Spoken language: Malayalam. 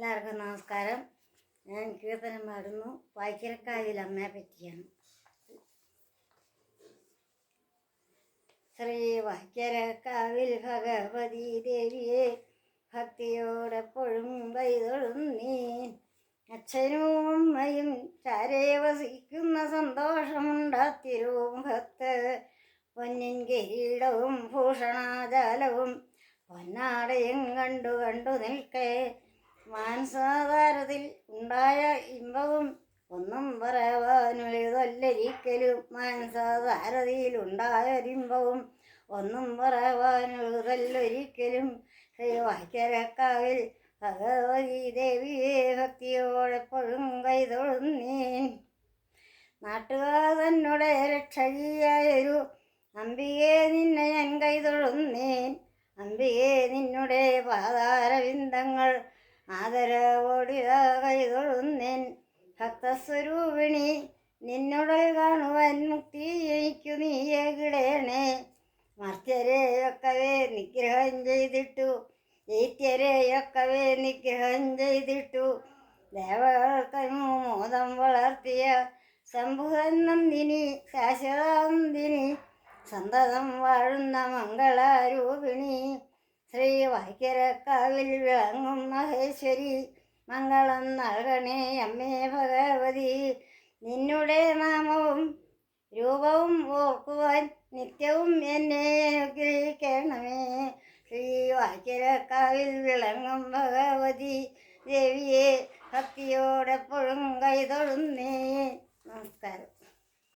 എല്ലാവർക്കും നമസ്കാരം. ഞാൻ കീർത്തനം പാടുന്നു. വായ്ക്കരക്കാവിൽ അമ്മയെ പറ്റിയാണ്. ശ്രീ വായ്ക്കരക്കാവിൽ ഭഗവതി ദേവിയെ ഭക്തിയോടെപ്പോഴും കൈതൊഴുന്നീ. അച്ഛനും അമ്മയും ചാരേ വസിക്കുന്ന സന്തോഷമുണ്ടാത്തിരുമുഖത്ത് പൊന്നിൻ കിരീടവും ഭൂഷണാജാലവും പൊന്നാടയും കണ്ടു കണ്ടു നിൽക്കേ. മാനസാധാരത്തിൽ ഉണ്ടായ ഇമ്പവും ഒന്നും പറയുവാനുള്ളതൊല്ലൊരിക്കലും. മാനസാധാരതിയിലുണ്ടായൊരിമ്പവും ഒന്നും പറയുവാനുള്ളതല്ലൊരിക്കലും. ശ്രീ വായ്ക്കരക്കാവിൽ ഭഗവതി ദേവിയെ ഭക്തിയോടെപ്പോഴും കൈതൊഴുന്നീൻ. നാട്ടുകാർ തന്നോടെ രക്ഷകിയായൊരു അംബികയെ നിന്നെ ഞാൻ കൈതൊഴുന്നേൻ. അംബികയെ നിന്നുടെ പാതാരവിന്ദങ്ങൾ ആദരവോടിതാ കൈതൊഴുന്നേൻ. ഭക്തസ്വരൂപിണി നിന്നുടൽ കാണുവാൻ മുക്തി എനിക്കു നീയേകിടേണേ. മർത്യരെയൊക്കവേ നിഗ്രഹം ചെയ്തിട്ടു ദൈത്യരെയൊക്കവേ നിഗ്രഹം ചെയ്തിട്ടു ദേവകൾക്കനുമോദം വളർത്തിയ ശംഭുതൻ നന്ദിനി ശാശ്വതനന്ദിനി സന്തതം വാഴുന്ന മംഗളാരൂപിണി. ശ്രീ വായ്ക്കരക്കാവിൽ വിളങ്ങും മഹേശ്വരി മംഗളം നൽകണേ അമ്മേ ഭഗവതി. നിന്നുടെ നാമവും രൂപവും ഓർക്കുവാൻ നിത്യവും എന്നെ അനുഗ്രഹിക്കണമേ. ശ്രീ വായ്ക്കരക്കാവിൽ വിളങ്ങും ഭഗവതി ദേവിയെ ഭക്തിയോടെപ്പോഴും കൈതൊഴുന്നേ. നമസ്കാരം.